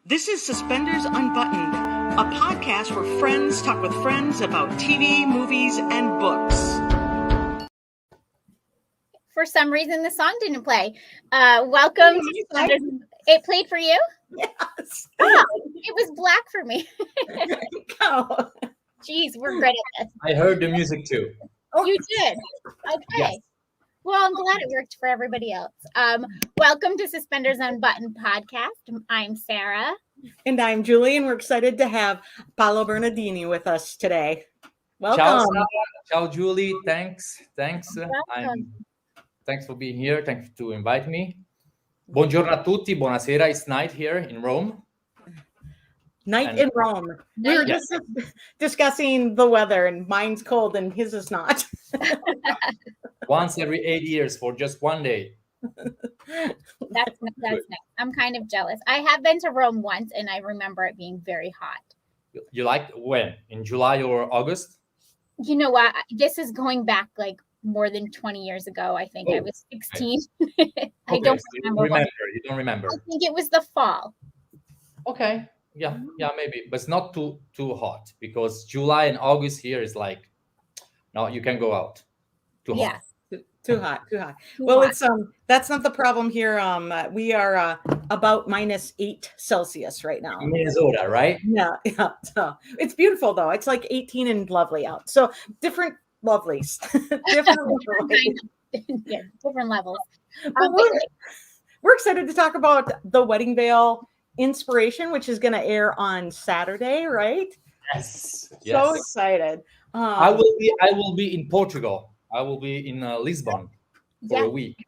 This is Suspenders Unbuttoned, a podcast where friends talk with friends about TV, movies, and books. For some reason, the song didn't play. Welcome to Suspenders. It played for you? Yes. Oh, it was black for me. Go. Jeez, we're good at this. I heard the music too. You did? Okay. Yes. Well, I'm glad it worked for everybody else. Welcome to Suspenders Unbuttoned podcast. I'm Sarah. And I'm Julie, and we're excited to have Paolo Bernardini with us today. Welcome. Ciao, Sarah. Ciao, Julie. Thanks. Thanks for being here. Thanks to invite me. Buongiorno a tutti. Buonasera. It's night here in Rome. Night in Rome. We were just discussing the weather, and mine's cold and his is not. Once every 8 years for just one day. That's nice. I'm kind of jealous. I have been to Rome once, and I remember it being very hot. You liked when? In July or August? You know what? This is going back like more than 20 years ago. I think I was 16. Okay. I don't remember. You don't remember. I think it was the fall. Okay. Yeah, maybe. But it's not too hot, because July and August here is like, no, you can go out. Too hot. Too hot. Well, it's that's not the problem here. We are about -8 Celsius right now. Minnesota, right? Yeah. So it's beautiful though. It's like 18 and lovely out. So different lovelies. Different levels. But we're excited to talk about the Wedding Veil Inspiration, which is going to air on Saturday, right? Yes. So excited. I will be in Portugal. I will be in Lisbon for a week.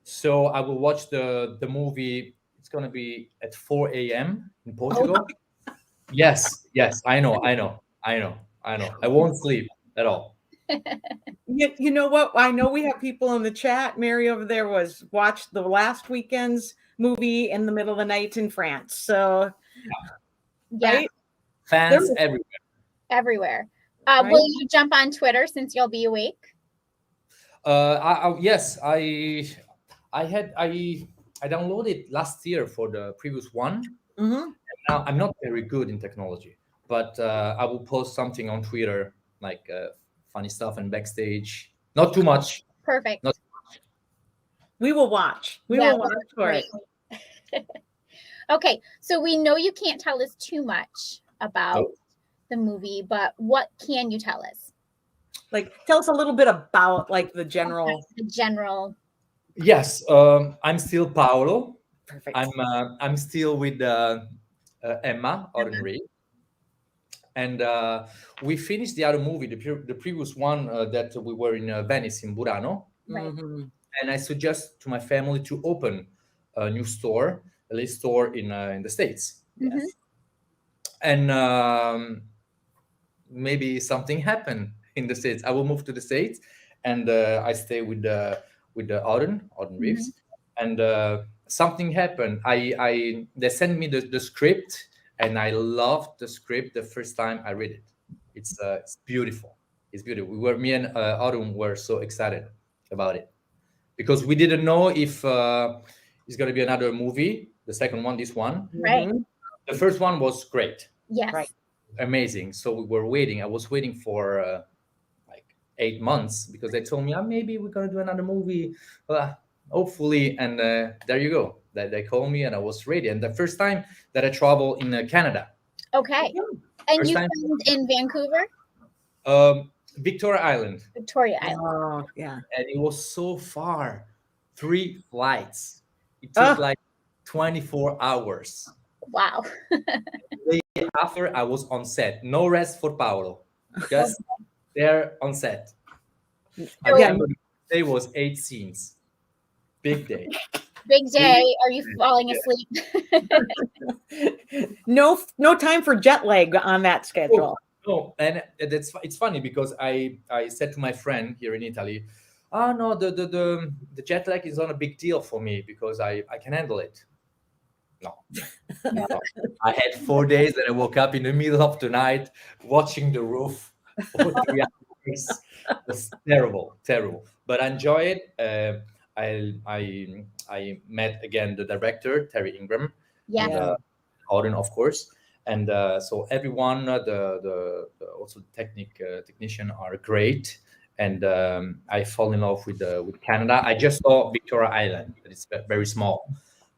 So I will watch the movie. It's going to be at 4 a.m. in Portugal. Oh. Yes. I know. I won't sleep at all. You know what? I know we have people in the chat. Mary over there watched the last weekend's movie in the middle of the night in France. So, right? Fans everywhere. Right? Will you jump on Twitter since you'll be awake? Yes, I downloaded last year for the previous one. Mm-hmm. Now I'm not very good in technology, but I will post something on Twitter, like funny stuff and backstage. Not too much. Perfect. Not too much. We will watch. We will watch for it. Okay, so we know you can't tell us too much about the movie, but what can you tell us? Like, tell us a little bit about like the general. Yes, I'm still Paolo. Perfect. I'm still with Emma Ordinary, and we finished the other movie, the previous one that we were in Venice in Burano. Right. Mm-hmm. And I suggest to my family to open a new store, a little store in the States. Mm-hmm. Yes. And maybe something happened in the States. I will move to the States, and I stay with the Auden Reeves, and something happened. They sent me the script, and I loved the script the first time I read it. It's beautiful. It's beautiful. Me and Auden were so excited about it, because we didn't know if it's going to be another movie. The second one, this one, right? The first one was great. Yes, right. Amazing. So we were waiting. I was waiting for 8 months, because they told me, maybe we're going to do another movie, hopefully. And there you go. They called me, and I was ready. And the first time that I traveled in Canada. Okay. And you filmed in Vancouver? Victoria Island. Oh, yeah. And it was so far. 3 flights. It took like 24 hours. Wow. The day after, I was on set. No rest for Paolo. Just there on set. I remember the day was 8 scenes. Big day. Big day. Are you falling asleep? No time for jet lag on that schedule. No, and it's funny, because I said to my friend here in Italy, no, the jet lag is not a big deal for me, because I can handle it. No. I had 4 days that I woke up in the middle of the night watching the roof for 3 hours. It was terrible. But I enjoy it. I met again the director, Terry Ingram. Yeah. Auden, of course. And so everyone, the also technician are great. And I fall in love with Canada. I just saw Victoria Island. It's very small,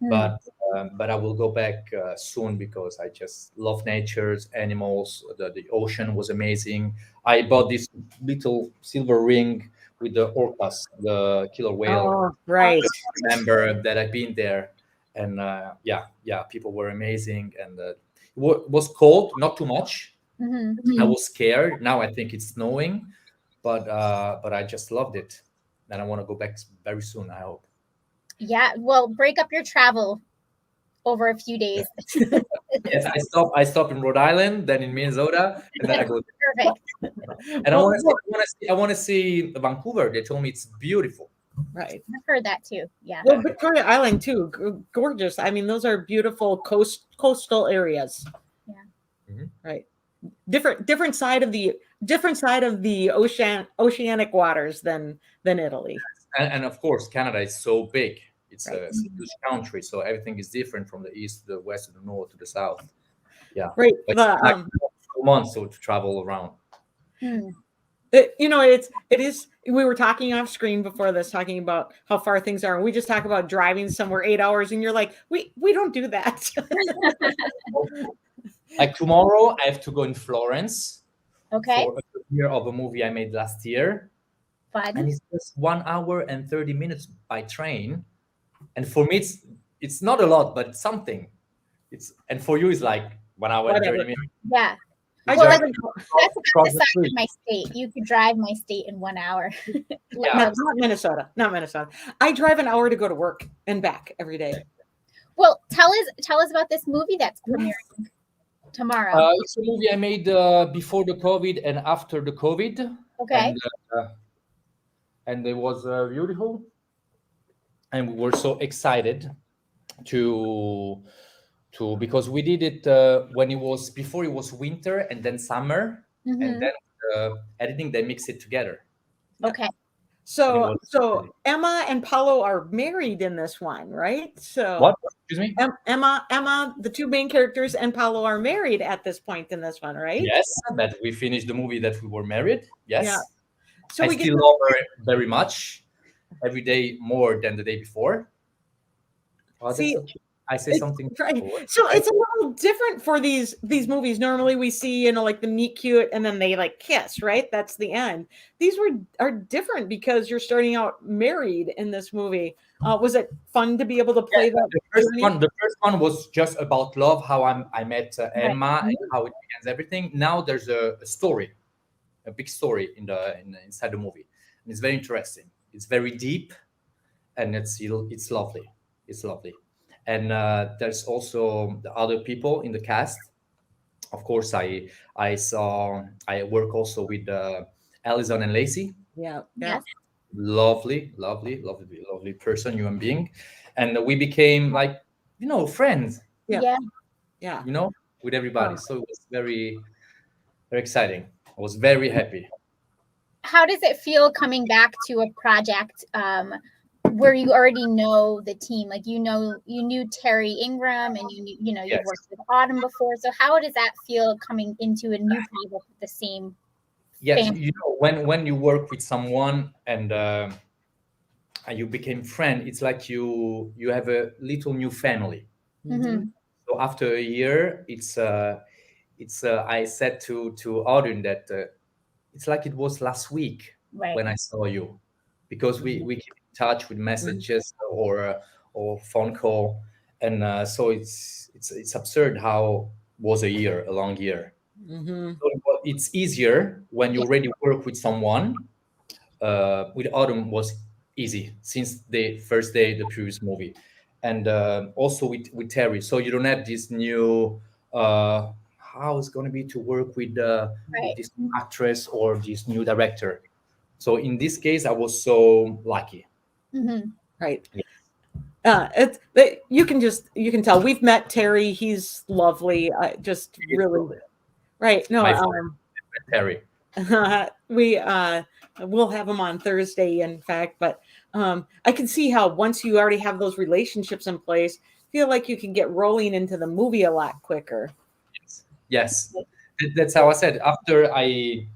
but I will go back soon because I just love natures, animals. The ocean was amazing. I bought this little silver ring with the orcas, the killer whale. Oh, right. Remember that I've been there, and yeah, people were amazing, and it was cold, not too much. I was scared. Now I think it's snowing, but I just loved it, and I want to go back very soon. I hope. Yeah, well, break up your travel over a few days. Yes, I stop in Rhode Island, then in Minnesota, and then I go. Perfect. And I want to see Vancouver. They told me it's beautiful. Right. I've heard that too. Yeah. Well, Victoria Island too, gorgeous. I mean, those are beautiful coastal areas. Yeah. Right. Different side of the oceanic waters than Italy. And of course, Canada is so big. It's Right. a huge country, so everything is different from the east to the west to the north to the south. Yeah. Right. But it's like 2 months to travel around. It is. We were talking off screen before this, talking about how far things are, and we just talk about driving somewhere 8 hours, and you're like, we don't do that. Like tomorrow, I have to go in Florence Okay. for a premiere of a movie I made last year, Fun. and it's just 1 hour and 30 minutes by train. And for me, it's not a lot, but something. And for you, it's like 1 hour and 30 minutes. Yeah. I Well, drive that's Across the the side street. of my state. You could drive my state in 1 hour. Yeah. not Minnesota. Not Minnesota. I drive an hour to go to work and back every day. Well, tell us about this movie that's premiering tomorrow. It's a movie I made before the COVID and after the COVID. Okay. And it was beautiful. And we were so excited to because we did it when it was before it was winter and then summer, and then editing they mix it together. Okay. So Emma and Paolo are married in this one, right? So What? Excuse me? Emma, the two main characters, and Paolo are married at this point in this one, right? Yes, that we finished the movie that we were married. Yes. Yeah. So I we still love her very much. Every day more than the day before. Oh, that's See, so cute. I say something. Right. So it's a little different for these movies. Normally we see, like the meet cute and then they like kiss, right? That's the end. These are different because you're starting out married in this movie. Was it fun to be able to play that? The first one was just about love, how I met Emma and how it begins everything. Now there's a story, a big story inside the movie. And it's very interesting. It's very deep, and it's lovely. It's lovely. And there's also the other people in the cast. Of course, I work also with Alison and Lacey. Yeah. Yes. Lovely person, human being, and we became like friends. Yeah. With everybody. So it was very, very exciting. I was very happy. How does it feel coming back to a project where you already know the team? Like you knew Terry Ingram, and you've worked with Autumn before. So how does that feel coming into a new project with the same? Yes, when you work with someone and you became friend, it's like you have a little new family. So after a year, it's I said to Auden that it's like it was last week when I saw you, because we keep in touch with messages or phone call, and so it's absurd how was a long year. So it's easier when you already work with someone. With Autumn was easy since the first day the previous movie, and also with Terry. So you don't have this new how it's going to be to work with this actress or this new director. So in this case, I was so lucky. Right. You can tell we've met Terry. He's lovely. Just really right. No, My friend Terry. We we'll have them on Thursday, in fact. But I can see how once you already have those relationships in place, feel like you can get rolling into the movie a lot quicker. Yes, that's how I said. After I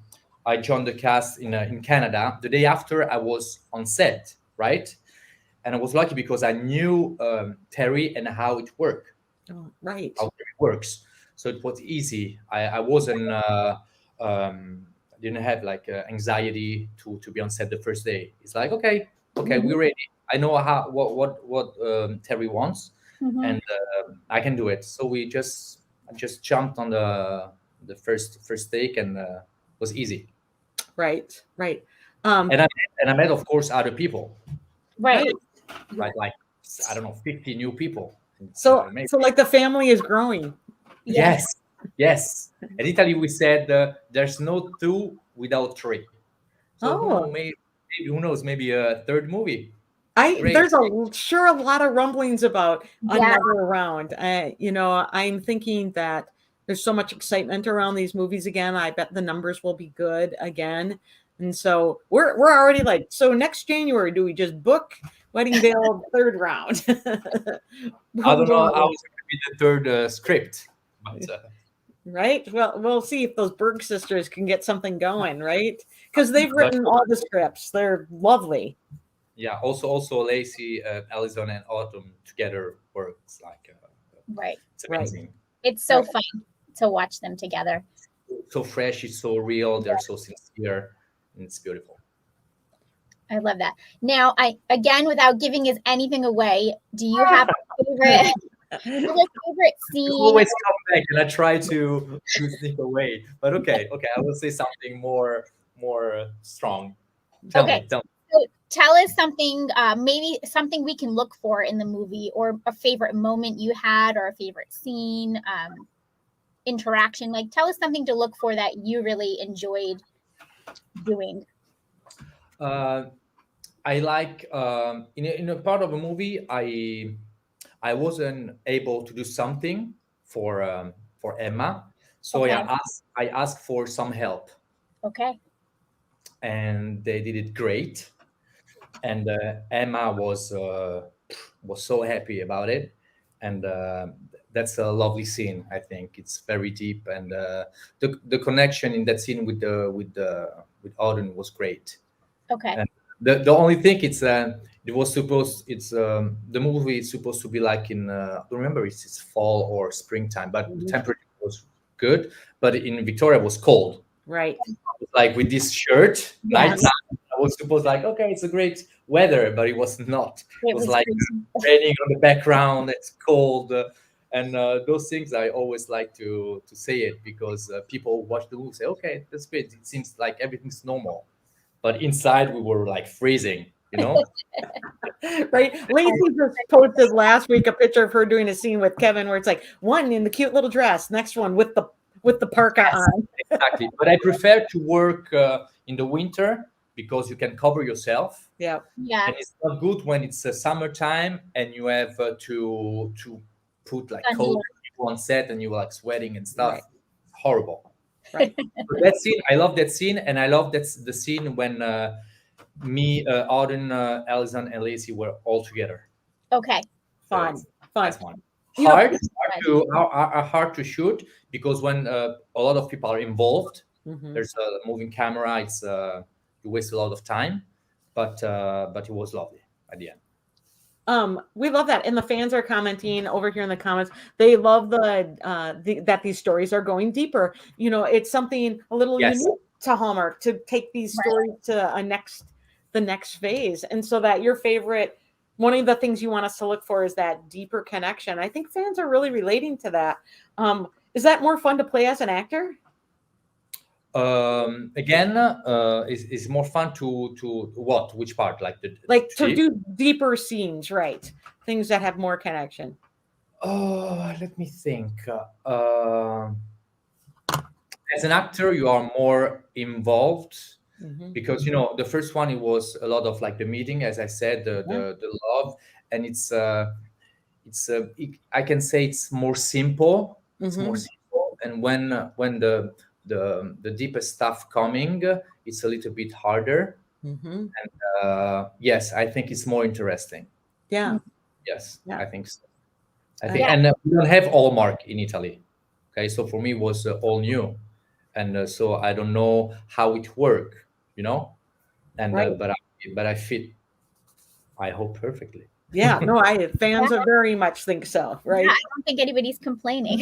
joined the cast in Canada, the day after I was on set, right? And I was lucky because I knew Terry and how it worked, Oh, right. how it works. So it was easy. I wasn't didn't have like anxiety to be on set the first day. It's like okay, we're ready. I know how what Terry wants, Mhm. and I can do it. So I just jumped on the first take, and was easy. Right. Right. Um, And I met of course other people, Right. right. right? Like I don't know, 50 new people. It's So amazing. so like the family is growing. Yeah. Yes, yes. In Italy, we said there's no two without three. So Oh, who knows? Maybe a third movie. I Great. there's sure a lot of rumblings about Yeah. another round. I'm thinking that there's so much excitement around these movies again. I bet the numbers will be good again. And so we're already like, so next January, do we just book Wedding Veil third round? I don't know how Boom. it's going to be the third script, but Right? Well, we'll see if those Berg sisters can get something going, right? Because they've but written all the scripts. They're lovely. yeah. Also Lacey, Allison, and Autumn together works like Right. it's Right. amazing. It's so Right. fun to watch them together. So fresh, it's so real. They're so sincere, and it's beautiful. I love that. Now, I again, without giving us anything away, do you have a favorite, favorite You scene? always come back, and I try to sneak away. But okay, I will say something more strong. Tell Okay. me, tell me. So tell us something, maybe something we can look for in the movie, or a favorite moment you had, or a favorite scene, interaction. Like, tell us something to look for that you really enjoyed doing. Uh, I like in a part of a movie I wasn't able to do something for Emma, so Okay. I asked for some help, Okay. and they did it great, and Emma was so happy about it, and that's a lovely scene. I think it's very deep, and the connection in that scene with Auden was great. Okay. And the only thing it was supposed it's the movie is supposed to be like in I don't remember if it's fall or springtime, but the Mhm. temperature was good. But in Victoria it was cold. Right. Like with this shirt, Yes. nighttime, I was supposed like okay, it's a great weather, but it was not. It It was was like crazy. raining on the background. It's cold. And those things I always like to say it because people watch the movie say, okay, that's great. It seems like everything's normal, but inside we were like freezing, you know. Right. Lacey just posted last week a picture of her doing a scene with Kevin where it's like one in the cute little dress, next one with the parka Yes, on. exactly. But I prefer to work in the winter because you can cover yourself, Yeah. Yeah. and it's not good when it's summertime and you have to put like Sunny. coat on set and you're like sweating and stuff. Right. Horrible. Right. But that scene, I love that scene, and I love the scene when me, Auden, Alison, and Lacey were all together. Okay. Fun. Fun. That's one. You know, Hard to shoot because when a lot of people are involved, Mhm. there's a moving camera. It's you waste a lot of time, but it was lovely at the end. We love that, and the fans are commenting over here in the comments. They love that these stories are going deeper. It's something a little Yes, unique to Hallmark to take these Right. stories to the next phase, and so that your favorite. One of the things you want us to look for is that deeper connection. I think fans are really relating to that. Is that more fun to play as an actor? again, is more fun to what? Which part? Like the Like to chief? do deeper scenes, right? Things that have more connection. Oh, let me think. As an actor, you are more involved Mhm. because the first one it was a lot of like the meeting, as I said, Yeah. the love, and I can say it's more simple. It's more Mhm. simple, and when the deepest stuff coming, it's a little bit harder. Hmm. Yes, I think it's more interesting. Yeah. Yes, Yeah. I think so. I Uh, think, Yeah. and we don't have Hallmark in Italy. Okay, so for me it was all new, and so I don't know how it work, you know. And right. but I fit. I hope perfectly. Yeah. No, fans Yeah. are very much think so, Yeah, right? I don't think anybody's complaining.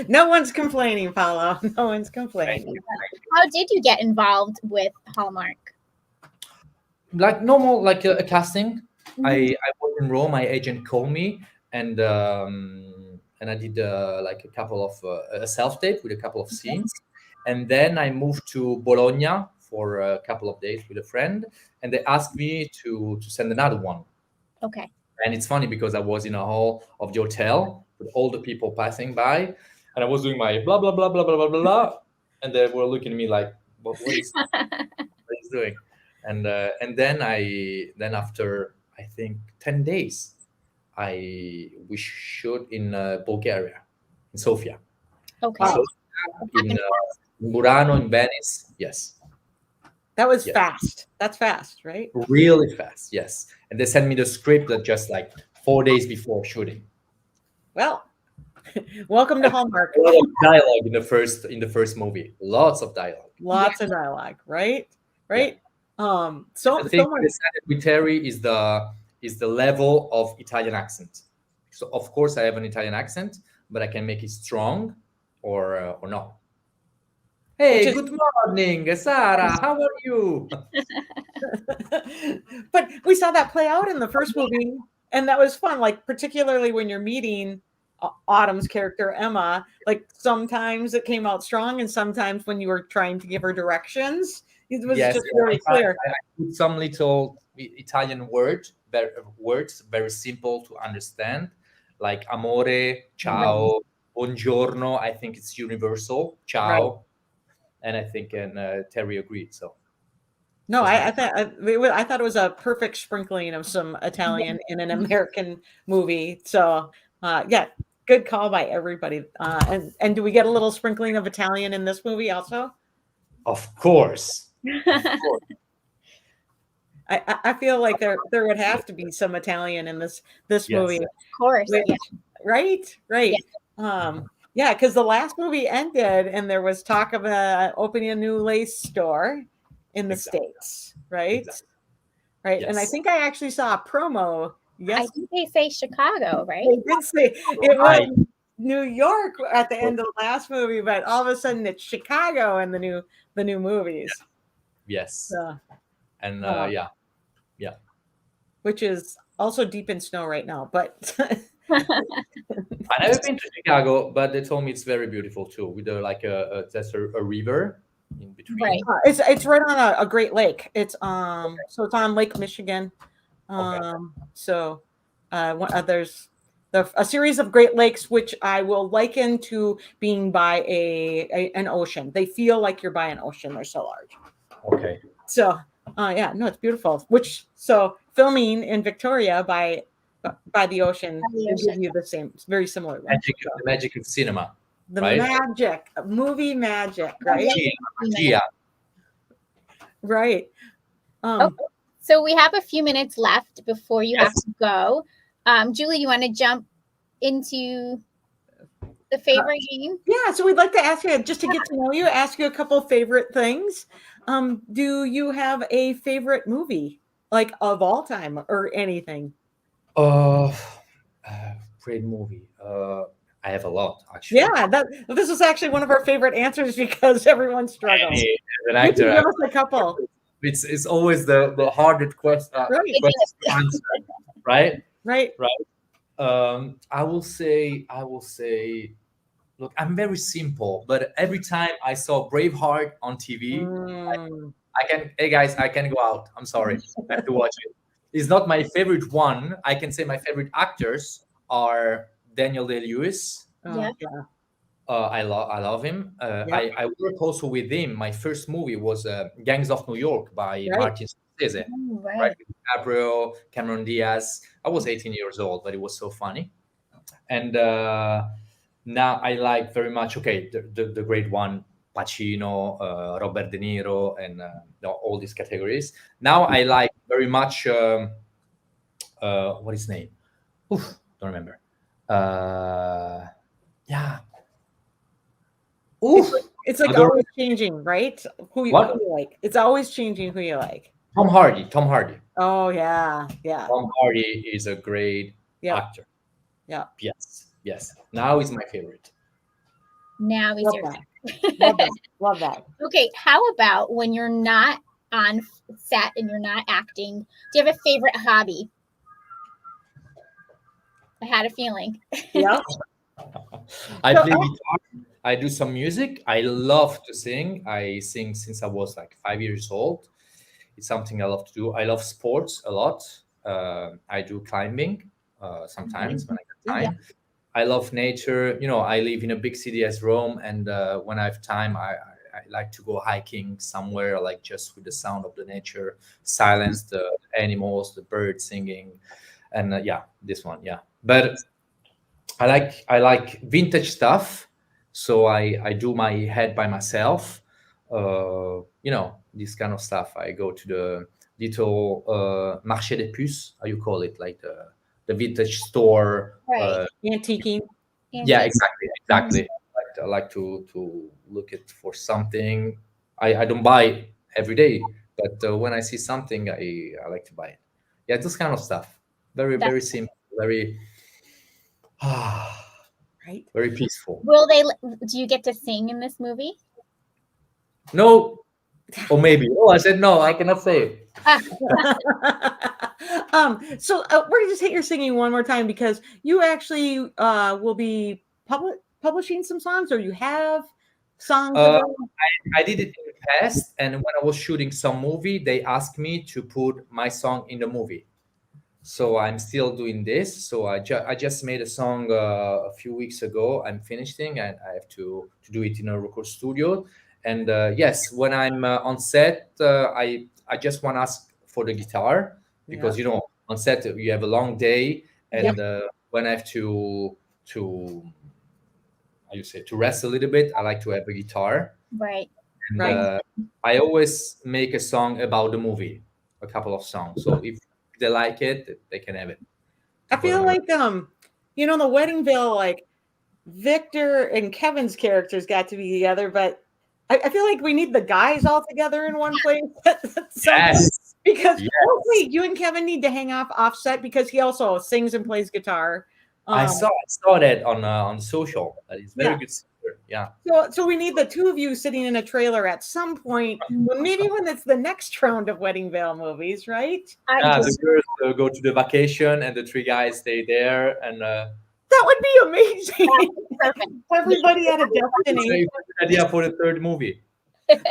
No one's complaining, Paolo. No one's Thank complaining. you. Thank you. How did you get involved with Hallmark? Like normal, like a casting. Mhm. I was in Rome. My agent called me, and I did like a couple of a self tape with a couple of scenes, and then I moved to Bologna for a couple of days with a friend, and they asked me to send another one. Okay. And it's funny because I was in a hall of the hotel with all the people passing by, and I was doing my blah blah blah blah blah blah blah, and they were looking at me like, what he's doing. And then after I think 10 days, we shoot in Bulgaria, in Sofia, Okay. Wow. so Back in and forth. Murano, in Venice. Yes, That was yes, fast. That's fast, right? really fast. Yes, and they sent me the script that just like 4 days before shooting. Well, welcome to Hallmark. A lot of dialogue in the first movie. Lots of dialogue. Lots of dialogue, right? Yeah. Right. So The thing so we much. decided with Terry is the level of Italian accent. So of course I have an Italian accent, but I can make it strong or not. Which Hey, is good morning, Sarah. How are you? but we saw that play out in the first movie, and that was fun. Like particularly when you're meeting Autumn's character Emma, like sometimes it came out strong, and sometimes when you were trying to give her directions, it was Yes, just very clear. I put some little Italian words very simple to understand, like amore, ciao, buongiorno. I think it's universal. Right. Ciao, and I think Terry agreed. So No, was I nice. thought I thought it was a perfect sprinkling of some Italian in an American movie. So, yeah, good call by everybody. And do we get a little sprinkling of Italian in this movie also? Of course. Of course. I feel like there would have to be some Italian in this Yes. movie, Of course. which, Yeah. right, right. Yeah, because the last movie ended and there was talk of opening a new lace store in the Exactly. States, right? Exactly. Right. And I Yes. think I actually saw a promo. I Yes, think they say Chicago, right? they did say it Right. was New York at the end of the last movie, but all of a sudden it's Chicago in the new movies. Yes. So, And uh, yeah. which is also deep in snow right now. But I never been to Chicago, but they told me it's very beautiful too, with there's a river in between. Right. it's right on a Great Lake. It's so it's on Lake Michigan. Okay. So there's a series of Great Lakes, which I will liken to being by an ocean. They feel like you're by an ocean. They're so large. Okay. So, yeah, no, it's beautiful. Which so filming in Victoria by the ocean By the will give ocean. you the same, very similar. Look. Magic, So, the magic of cinema, the right? magic, movie magic, right? Magia. Right. Okay. So we have a few minutes left before you have Yes. to go. Julie, you want to jump into the favorite game? Yeah, so we'd like to ask you, just to get to know you, ask you a couple favorite things. Do you have a favorite movie, like of all time or anything? Uh, Great movie. I have a lot actually. Yeah, this is actually one of our favorite answers because everyone struggles. As an You can actor, give us a couple. it's always the hardest question Right. to answer, right? Right. I will say. Look, I'm very simple, but every time I saw Braveheart on TV, Mm, hey guys, I can go out. I'm sorry, I have to watch it. It's not my favorite one. I can say my favorite actors are Daniel Day-Lewis. Yeah. yeah. I love him. Yeah. I work also with him. My first movie was Gangs of New York by Right. Martin Scorsese. Oh, Right, right. with Gabriel, Cameron Diaz. I was 18 years old, but it was so funny. And now I like very much. Okay, the great one, Pacino, Robert De Niro, and all these categories. Now I like very much what is his name? Oof, don't remember. Yeah. Oof. It's like Other- always changing, right? Who What? you like. It's always changing who you like. Tom Hardy. Tom Hardy. Oh yeah, yeah, Tom Hardy is a great yeah, actor. yeah. Yes, yes. Now he's my favorite. Now is Love your that. Love that. Love that. Okay, how about when you're not on set and you're not acting? Do you have a favorite hobby? I had a feeling. Yeah. I So, play guitar. I do some music. I love to sing. I sing since I was like 5 years old. It's something I love to do. I love sports a lot. I do climbing sometimes when I get time. I love nature. You know, I live in a big city as Rome, and when I have time, I like to go hiking somewhere, like just with the sound of the nature, silence, the animals, the birds singing, and yeah, this one, yeah. But I like vintage stuff, so I do my head by myself. You know, this kind of stuff. I go to the little marché des puces, how you call it, like the vintage store. Right. antiquing. Yeah, Antique. exactly. I like to look it for something. I don't buy every day, but when I see something, I like to buy it. Yeah, this kind of stuff. Very That's- very simple. Very Right. very peaceful. Will they? Do you get to sing in this movie? No, or maybe. Oh, I said no. I cannot say it. So we're gonna just hit your singing one more time because you actually will be publishing some songs, or you have songs. Uh, I did it in the past, and when I was shooting some movie, they asked me to put my song in the movie. So I'm still doing this. So I just made a song a few weeks ago. I'm finishing, and I have to do it in a record studio. And yes, when I'm on set, I just want to ask for the guitar because you know on set you have a long day, and when I have to how you say to rest a little bit, I like to have a guitar. Right. And Right. I always make a song about the movie, a couple of songs. So if they like it, they can have it. I feel like you know, the wedding veil, like Victor and Kevin's characters got to be together, but I feel like we need the guys all together in one place. Yes. Because Yes. hopefully you and Kevin need to hang off offset because he also sings and plays guitar. I saw that on social. That is very good singer. Yeah. So we need the two of you sitting in a trailer at some point, maybe when it's the next round of Wedding Veil movies, right? Yeah, the girls go to the vacation, and the three guys stay there, and That would be amazing. Perfect. Everybody had a it's a destiny. good idea for the third movie. Let's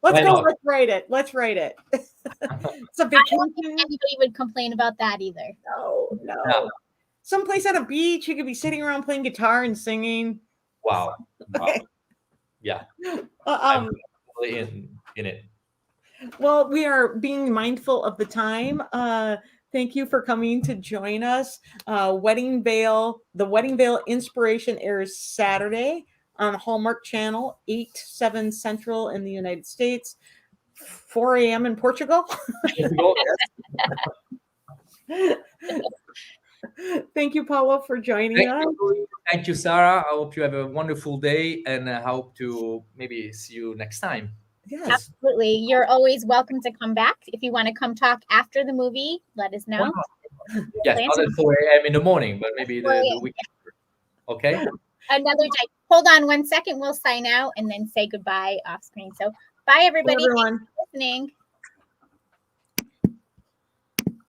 Why go. not? Let's write it. Let's write it. It's a I don't think vacation. anybody would complain about that either. No. Yeah. Someplace at a beach, you could be sitting around playing guitar and singing. Wow. Okay. Yeah. I'm Um, totally in it. Well, we are being mindful of the time. Thank you for coming to join us. Wedding Veil, the Wedding Veil Inspiration airs Saturday on Hallmark Channel, 8/7 Central in the United States, 4 a.m. in Portugal. Thank you, Paolo, for joining us. Thank you, Sarah. I hope you have a wonderful day, and I hope to maybe see you next time. Yes. Absolutely. You're always welcome to come back. If you want to come talk after the movie, let us know. Yes, not at 4 a.m. in the morning, but maybe the week after. Okay? Another day. Hold on 1 second. We'll sign out and then say goodbye off screen. So bye, everybody. Everyone. Thanks for listening.